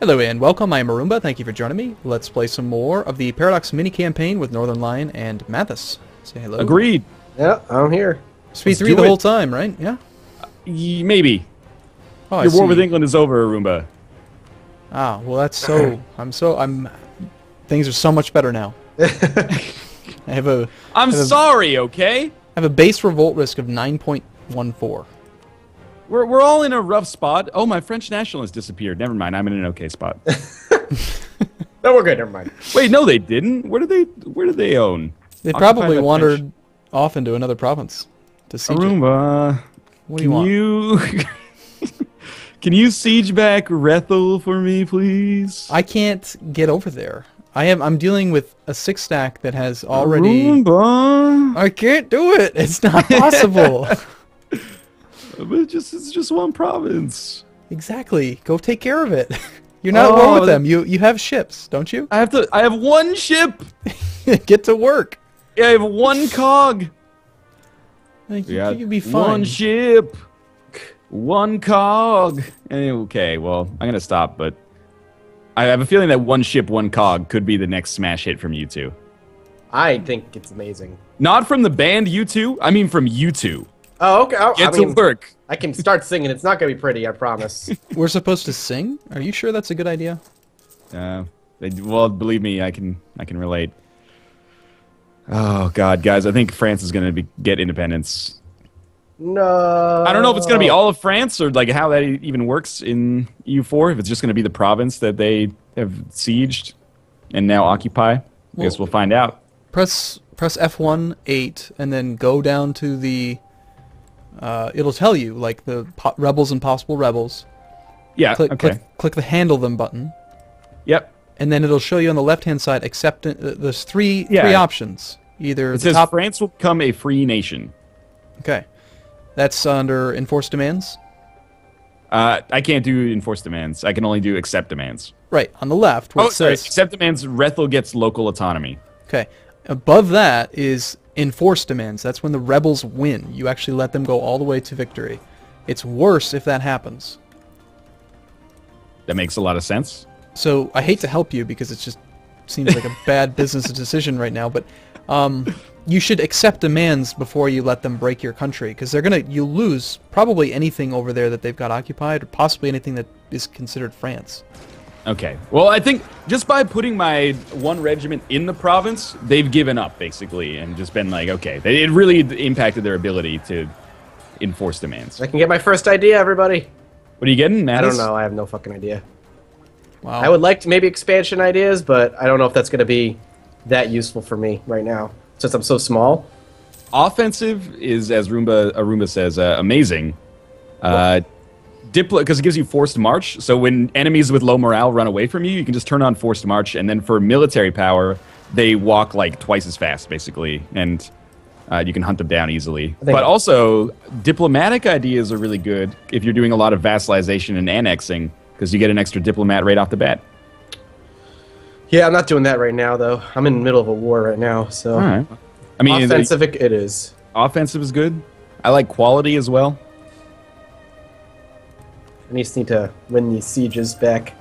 Hello and welcome, I am Arumba, thank you for joining me. Let's play some more of the Paradox mini-campaign with Northernlion and Mathas. Say hello. Agreed. Yeah, I'm here. Speed 3 the whole time, right? Yeah? Maybe. Oh, Your war with England is over, Arumba. Ah, well that's so... Things are so much better now. I'm sorry, okay? I have a base revolt risk of 9.14. We're all in a rough spot. Oh, my French nationalists disappeared. Never mind, I'm in an okay spot. No, we're good. Never mind. Wait, no, they didn't. Where did they own? They Occupied probably by wandered French. off into another province to siege it. Arumba, What do you want? Can you siege back Rethel for me, please? I can't get over there. I'm dealing with a 6-stack that has already... Arumba. I can't do it! It's not possible! But it's just one province. Exactly. Go take care of it. You're not at war with them. You have ships, don't you? I have one ship. Get to work. Yeah, I have one cog. You'd be fine. One ship. One cog. Okay, well, I'm gonna stop, but I have a feeling that one ship, one cog could be the next smash hit from you two. I think it's amazing. Not from the band U2, I mean from you two. Oh, okay. Get to work. I can start singing. It's not gonna be pretty, I promise. We're supposed to sing? Are you sure that's a good idea? Well, believe me, I can relate. Oh God, guys, I think France is gonna get independence. No. I don't know if it's gonna be all of France or like how that even works in EU4. If it's just gonna be the province that they have sieged and now occupy. I guess we'll find out. Press F1 8 and then go down to the. It'll tell you like the rebels and possible rebels. Yeah. Click the handle them button. Yep. And then it'll show you on the left-hand side there's three options. Either it says France will become a free nation. Okay. That's under enforced demands. I can't do enforced demands. I can only do accept demands. Right on the left. Where it sorry. says, Accept demands. Rethel gets local autonomy. Okay. Above that is enforced demands. That's when the rebels win. You actually let them go all the way to victory. It's worse if that happens. That makes a lot of sense. So I hate to help you because it just seems like a bad business decision right now, but you should accept demands before you let them break your country, because you'll lose probably anything over there that they've got occupied, or possibly anything that is considered France. Okay. Well, I think just by putting my one regiment in the province, they've given up basically and just been like, okay, it really impacted their ability to enforce demands. I can get my first idea, everybody. What are you getting, Mattis? I don't know. I have no fucking idea. Wow. I would like to maybe expansion ideas, but I don't know if that's going to be that useful for me right now, since I'm so small. Offensive is, as Arumba says, amazing. Because it gives you forced march, so when enemies with low morale run away from you, you can just turn on forced march, and then for military power, they walk like twice as fast, basically, and you can hunt them down easily. But also, diplomatic ideas are really good if you're doing a lot of vassalization and annexing, because you get an extra diplomat right off the bat. Yeah, I'm not doing that right now, though. I'm in the middle of a war right now, so... All right. I mean, offensive it is. Offensive is good. I like quality as well. I just need to win these sieges back.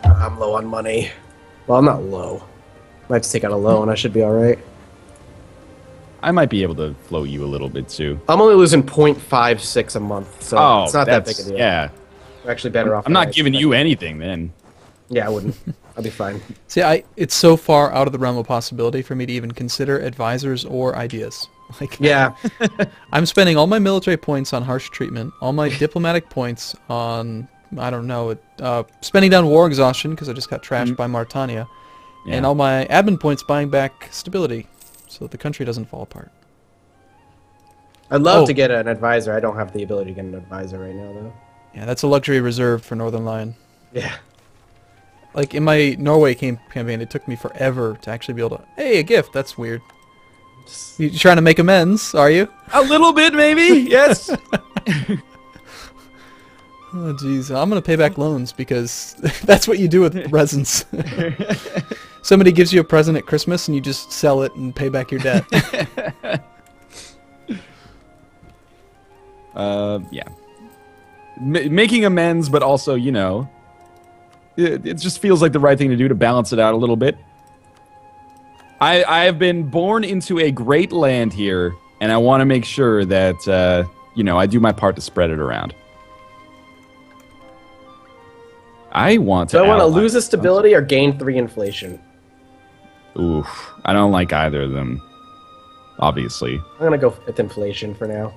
I'm low on money. Well, I'm not low. I have to take out a loan. I should be alright. I might be able to float you a little bit, too. I'm only losing 0.56 a month, so it's not that big a deal. Yeah. We're actually better off. I'm not giving you anything, then. Yeah, I wouldn't. I'll be fine. See, it's so far out of the realm of possibility for me to even consider advisors or ideas. Like, yeah. I'm spending all my military points on harsh treatment, all my diplomatic points on, I don't know, spending down war exhaustion because I just got trashed by Mauritania, and all my admin points buying back stability so that the country doesn't fall apart. I'd love to get an advisor. I don't have the ability to get an advisor right now, though. Yeah, that's a luxury reserved for Northernlion. Yeah. Like, in my Norway campaign, it took me forever to actually be able to... Hey, a gift! That's weird. You trying to make amends, are you? A little bit, maybe, yes. Oh, jeez. I'm going to pay back loans because that's what you do with presents. Somebody gives you a present at Christmas and you just sell it and pay back your debt. Yeah. Making amends, but also, you know, It just feels like the right thing to do to balance it out a little bit. I have been born into a great land here, and I want to make sure that, I do my part to spread it around. I want to... Do I want to lose a stability or gain 3 inflation? Oof. I don't like either of them, obviously. I'm going to go with inflation for now.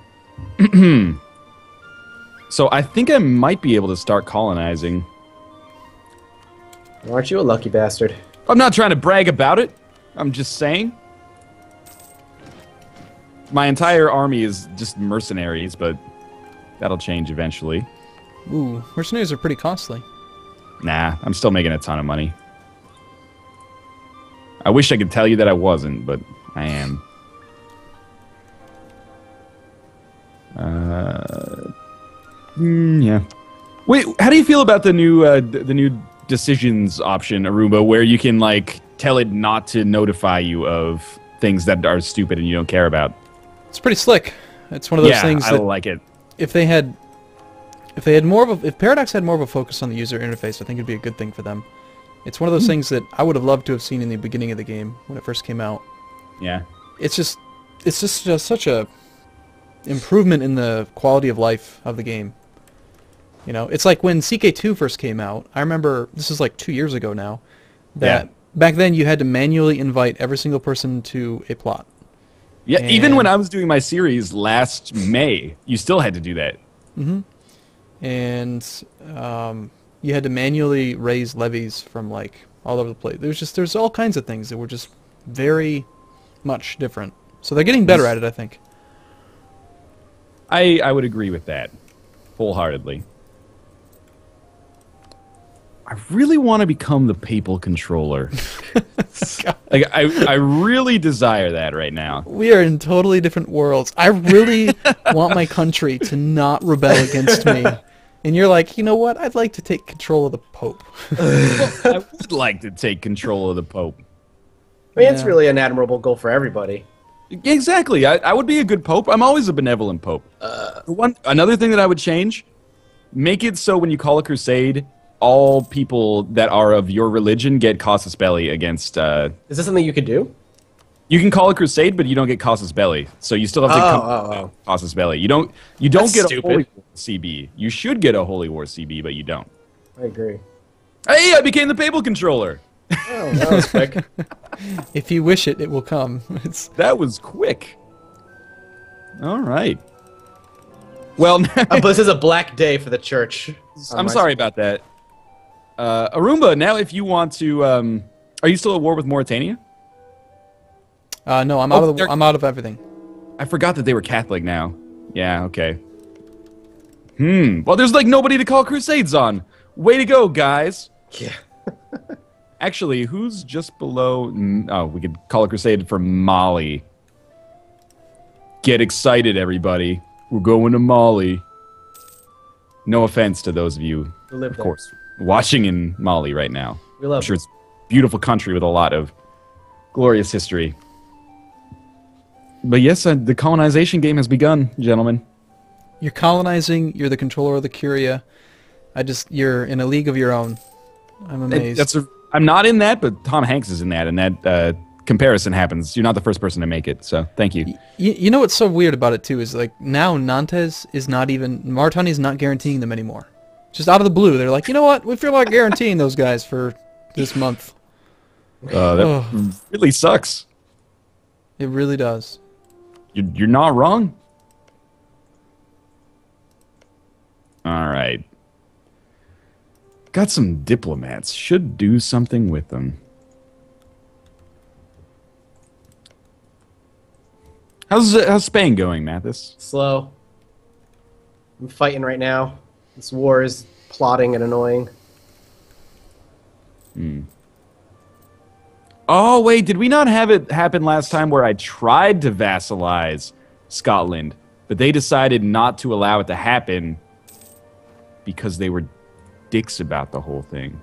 So I think I might be able to start colonizing. Aren't you a lucky bastard? I'm not trying to brag about it. I'm just saying. My entire army is just mercenaries, but that'll change eventually. Ooh, mercenaries are pretty costly. Nah, I'm still making a ton of money. I wish I could tell you that I wasn't, but I am. Yeah. Wait, how do you feel about the new decisions option, Arumba, where you can like tell it not to notify you of things that are stupid and you don't care about? It's pretty slick. It's one of those things that I like it. If Paradox had more of a focus on the user interface, I think it'd be a good thing for them. It's one of those things that I would have loved to have seen in the beginning of the game when it first came out. Yeah. It's just such a improvement in the quality of life of the game. You know, it's like when CK2 first came out. I remember, this is like 2 years ago now, that back then you had to manually invite every single person to a plot. Yeah, even when I was doing my series last May, you still had to do that. Mm-hmm. And you had to manually raise levies from like all over the place. There's all kinds of things that were just very much different. So they're getting better at it, I think. I would agree with that wholeheartedly. I really want to become the papal controller. Like I really desire that right now. We are in totally different worlds. I really want my country to not rebel against me. And you're like, you know what? I'd like to take control of the Pope. Well, I would like to take control of the Pope. I mean, it's really an admirable goal for everybody. Exactly. I would be a good Pope. I'm always a benevolent Pope. Another thing that I would change, make it so when you call a crusade, all people that are of your religion get casus belli against... Is this something you could do? You can call a crusade, but you don't get casus belli. So you still have to come casus belli. You don't get a Holy War CB. You should get a Holy War CB, but you don't. I agree. Hey, I became the papal controller! Oh, that was quick. If you wish it, it will come. That was quick. All right. Well, but this is a black day for the church. I'm sorry about that. Arumba, now if you want to... are you still at war with Mauritania? No, I'm out of everything. I forgot that they were Catholic now. Yeah, okay. Well, there's like nobody to call crusades on. Way to go, guys. Yeah. Actually, who's just below... Oh, we could call a crusade for Mali. Get excited, everybody. We're going to Mali. No offense to those of you, of course, watching in Mali right now. We love I'm sure it's a beautiful country with a lot of glorious history. But yes, the colonization game has begun, gentlemen. You're colonizing, you're the controller of the Curia. You're in a league of your own. I'm amazed. I'm not in that, but Tom Hanks is in that, and that comparison happens. You're not the first person to make it, so thank you. You know what's so weird about it, too, is like now Nantes is not even... Mauritania is not guaranteeing them anymore. Just out of the blue, they're like, you know what? We feel like guaranteeing those guys for this month. That really sucks. It really does. You're not wrong. All right. Got some diplomats. Should do something with them. How's Spain going, Mathas? Slow. I'm fighting right now. This war is plotting and annoying. Oh, wait, did we not have it happen last time where I tried to vassalize Scotland, but they decided not to allow it to happen because they were dicks about the whole thing?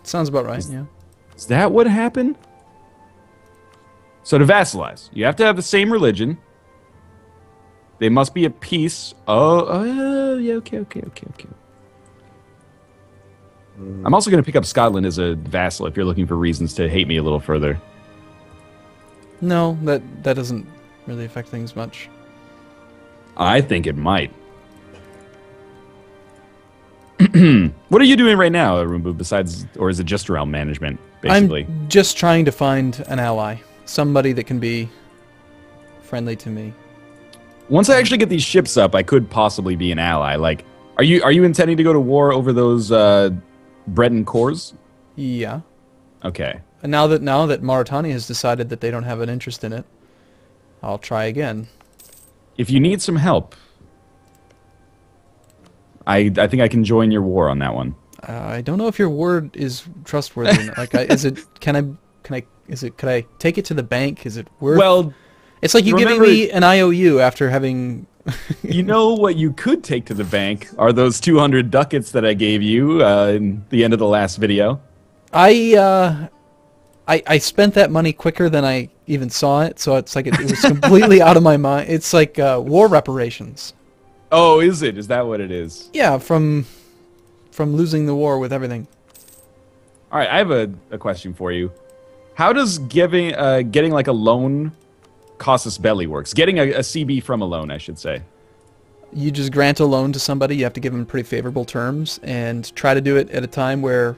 Sounds about right, yeah. Is that what happened? So to vassalize, you have to have the same religion. They must be at peace. Oh, yeah, okay. I'm also going to pick up Scotland as a vassal if you're looking for reasons to hate me a little further. No, that doesn't really affect things much. I think it might. What are you doing right now, Arumba, besides, or is it just realm management, basically? I'm just trying to find an ally. Somebody that can be friendly to me. Once I actually get these ships up, I could possibly be an ally. Like, are you intending to go to war over those Breton cores? Yeah. Okay. And now that Mauritania has decided that they don't have an interest in it, I'll try again. If you need some help, I think I can join your war on that one. I don't know if your word is trustworthy. Like, could I take it to the bank? Is it worth? Well, it's like you giving me an IOU after having. You know what you could take to the bank are those 200 ducats that I gave you in the end of the last video. I spent that money quicker than I even saw it, so it's like it was completely out of my mind. It's like war reparations. Oh, is it? Is that what it is? Yeah, from losing the war with everything. All right, I have a question for you. How does getting like a loan casus belli works? Getting a CB from a loan, I should say. You just grant a loan to somebody. You have to give them pretty favorable terms and try to do it at a time where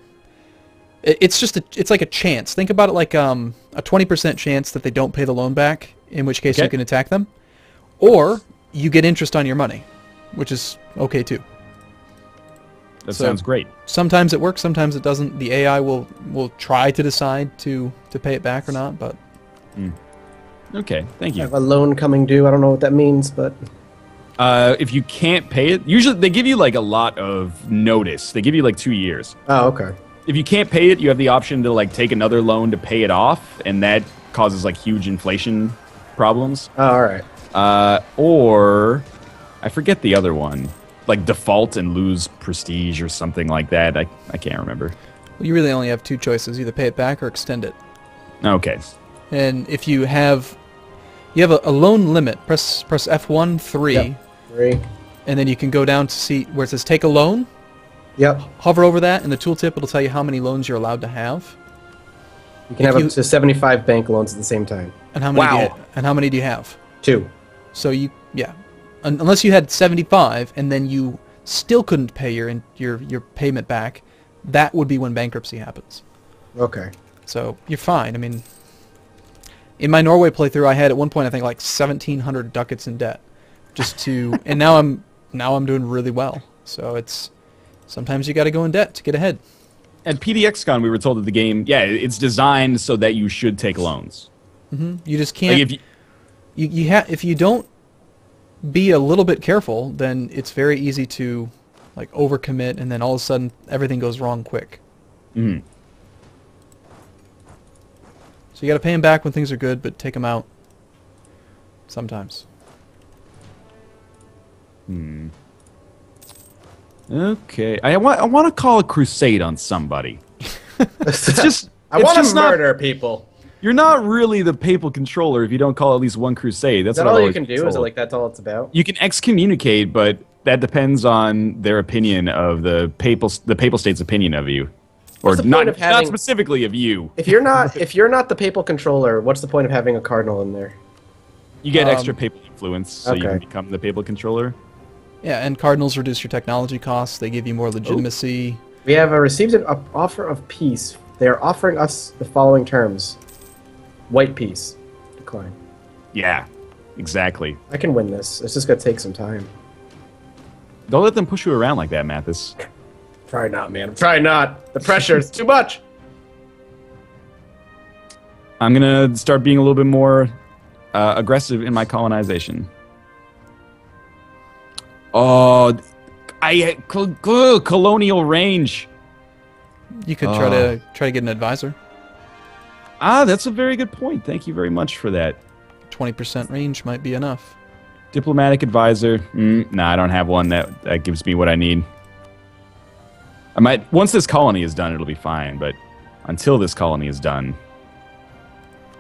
it's like a chance. Think about it like a 20% chance that they don't pay the loan back, in which case you can attack them, or you get interest on your money, which is okay too. That sounds great. Sometimes it works, sometimes it doesn't. The AI will try to decide to pay it back or not, but... Okay, thank you. I have a loan coming due. I don't know what that means, but... if you can't pay it, usually they give you like a lot of notice. They give you like 2 years. Oh, okay. If you can't pay it, you have the option to like take another loan to pay it off, and that causes like huge inflation problems. Oh, all right. Or I forget the other one, like default and lose prestige or something like that. I can't remember. Well, you really only have two choices: either pay it back or extend it. Okay. And if you have a loan limit, press F1 3, Yep. 3, and then you can go down to see where it says take a loan. Yep. Hover over that, and the tooltip will tell you how many loans you're allowed to have. You can have up to 75 bank loans at the same time. And how many do you have? 2. So unless you had 75 and then you still couldn't pay your payment back, that would be when bankruptcy happens. Okay. So you're fine. I mean, in my Norway playthrough, I had at one point I think like 1,700 ducats in debt, and now I'm doing really well. So it's sometimes you got to go in debt to get ahead. At PDXCon, we were told that the game, it's designed so that you should take loans. Mm-hmm. You just can't. Like if you don't be a little bit careful, then it's very easy to like overcommit, and then all of a sudden everything goes wrong quick. Mm-hmm. So you got to pay them back when things are good, but take them out sometimes. Okay, I want to call a crusade on somebody. It's just I want to murder people. You're not really the papal controller if you don't call at least one crusade. That's Is that what all I've you can always do? been Is it told. like that's all it's about? You can excommunicate, but that depends on their opinion of the papal state's opinion of you, or What's the point of not having- specifically of you. If you're not the papal controller, what's the point of having a cardinal in there? You get extra papal influence, so you okay. can become the papal controller. Yeah, and cardinals reduce your technology costs. They give you more legitimacy. We have received an offer of peace. They are offering us the following terms: white peace, decline. Yeah, exactly. I can win this. It's just gonna take some time. Don't let them push you around like that, Mathas. Try not, man. I'm trying not. The pressure is too much. I'm gonna start being a little bit more aggressive in my colonization. Oh, colonial range. You could try to get an advisor. Ah, that's a very good point. Thank you very much for that. 20% range might be enough. Diplomatic advisor. Nah, I don't have one that gives me what I need. I might once this colony is done, it'll be fine. But until this colony is done,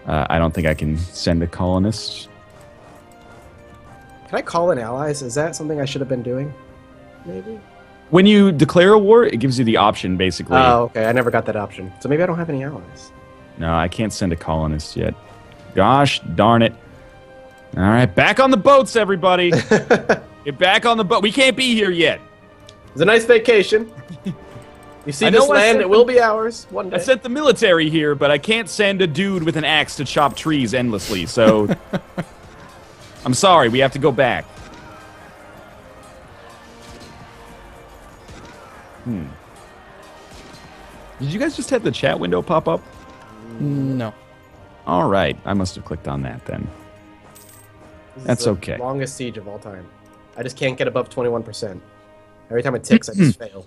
I don't think I can send a colonist. Can I call in allies? Is that something I should have been doing? Maybe. When you declare a war, it gives you the option, basically. Oh, okay. I never got that option. So maybe I don't have any allies. No, I can't send a colonist yet. Gosh darn it. All right, back on the boats, everybody. Get back on the boat. We can't be here yet. It's a nice vacation. You see this land, it will be ours one day. I sent the military here, but I can't send a dude with an axe to chop trees endlessly, so... I'm sorry, we have to go back. Did you guys just have the chat window pop up? No. All right, I must have clicked on that then. That's okay. Longest siege of all time. I just can't get above 21%. Every time it ticks, I just fail.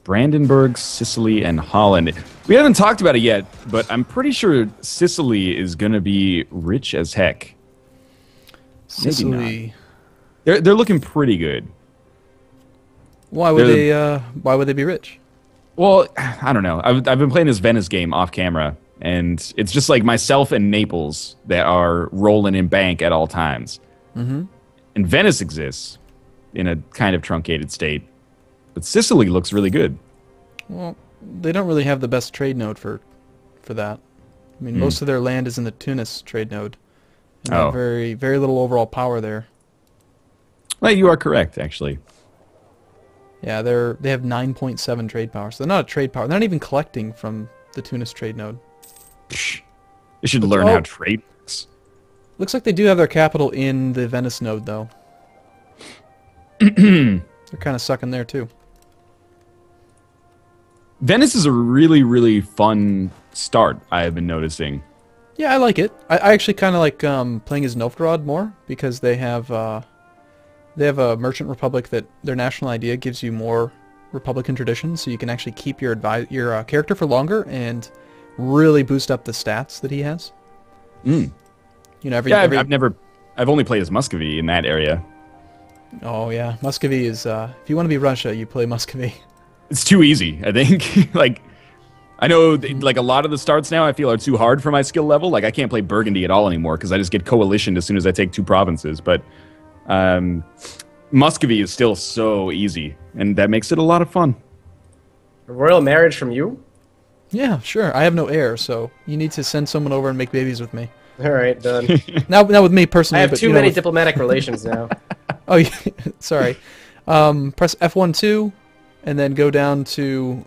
Brandenburg, Sicily, and Holland. We haven't talked about it yet, but I'm pretty sure Sicily is going to be rich as heck. Sicily. Maybe not. They're looking pretty good. Why would they be rich? Well, I don't know. I've been playing this Venice game off camera, and it's just like myself and Naples that are rolling in bank at all times. Mm-hmm. And Venice exists in a kind of truncated state, but Sicily looks really good. Well, they don't really have the best trade node for that. I mean, most of their land is in the Tunis trade node. And they have very little overall power there. Well, you are correct, actually. Yeah, they have 9.7 trade power, so they're not a trade power. They're not even collecting from the Tunis trade node. They should learn how trade works. Looks like they do have their capital in the Venice node, though. They're kind of sucking there, too. Venice is a really, really fun start, I have been noticing. Yeah, I like it. I actually kind of like playing as Novgorod more, because they have a merchant republic that their national idea gives you more Republican traditions, so you can actually keep your character for longer and really boost up the stats that he has. You know, I've only played as Muscovy in that area. Oh yeah, Muscovy is. If you want to be Russia, you play Muscovy. It's too easy, I think. Like, I know, like a lot of the starts now I feel are too hard for my skill level. Like, I can't play Burgundy at all anymore because I just get coalitioned as soon as I take 2 provinces. But Muscovy is still so easy, and that makes it a lot of fun. A royal marriage from you? Yeah, sure. I have no heir, so you need to send someone over and make babies with me. All right, done. Not with me personally. I have but, too many diplomatic relations now. Oh, yeah, sorry. Press F12, and then go down to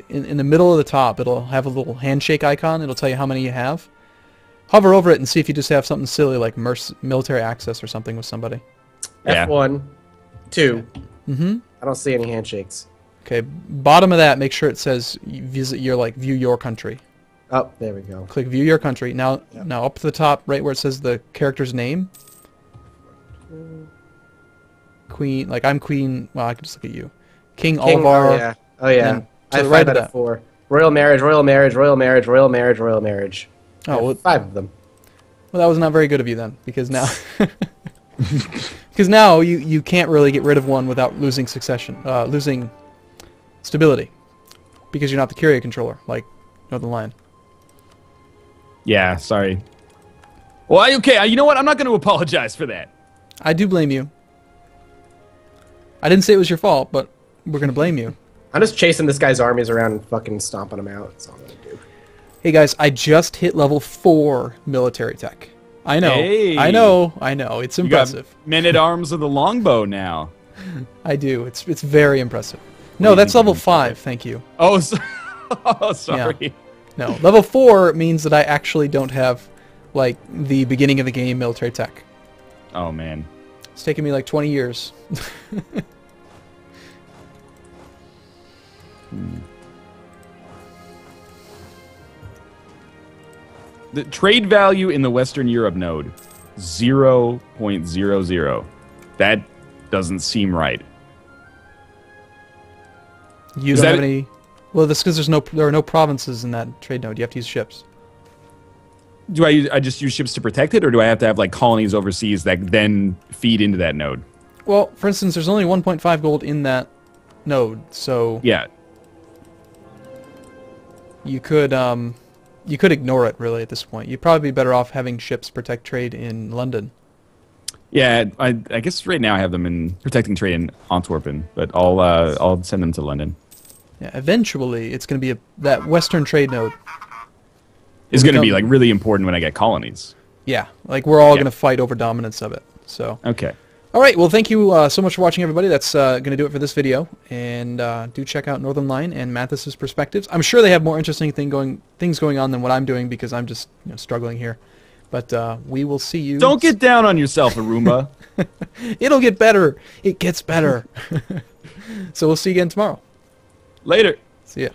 in the middle of the top. It'll have a little handshake icon. It'll tell you how many you have. Hover over it and see if you just have something silly like military access or something with somebody. Yeah. F1, 2. Mm-hmm. I don't see any handshakes. Okay, bottom of that, make sure it says view your country. Oh, there we go. Click view your country. Now up to the top, right where it says the character's name. Queen, like I'm Queen. Well, I can just look at you. King Olivar. Oh yeah. I have 5 out of 4. Royal marriage, royal marriage, royal marriage, royal marriage, royal marriage. Oh, well, 5 of them. Well, that was not very good of you then, because now, you can't really get rid of one without losing losing stability, because you're not the Curia controller like Northernlion. Yeah, sorry. Well, okay, you know what? I'm not going to apologize for that. I do blame you. I didn't say it was your fault, but we're going to blame you. I'm just chasing this guy's armies around and fucking stomping them out. That's all I'm going to do. Hey guys, I just hit level 4 military tech. I know. Hey. I know. It's impressive. You got men-at-arms of the longbow now. I do. It's very impressive. No, that's level 5, thank you. Oh, sorry. Yeah. No, level 4 means that I actually don't have, like, the beginning of the game military tech. Oh, man. It's taken me like 20 years. The trade value in the Western Europe node, 0.00. That doesn't seem right. You don't have any... Well, that's because there are no provinces in that trade node. You have to use ships. Do I just use ships to protect it, or do I have to have like colonies overseas that then feed into that node? Well, for instance, there's only 1.5 gold in that node, so... Yeah. You could ignore it, really, at this point. You'd probably be better off having ships protect trade in London. Yeah, I guess right now I have them in protecting trade in Antwerpen, but I'll send them to London. Yeah, eventually it's going to be that Western trade node. It's going to be like really important when I get colonies. Yeah, like we're all going to fight over dominance of it. So. Okay. All right, well, thank you so much for watching, everybody. That's going to do it for this video. And do check out Northernlion and Mathas's perspectives. I'm sure they have more interesting things going on than what I'm doing because I'm just struggling here. But we will see you. Don't get down on yourself, Arumba. It'll get better. It gets better. So we'll see you again tomorrow. Later. See ya.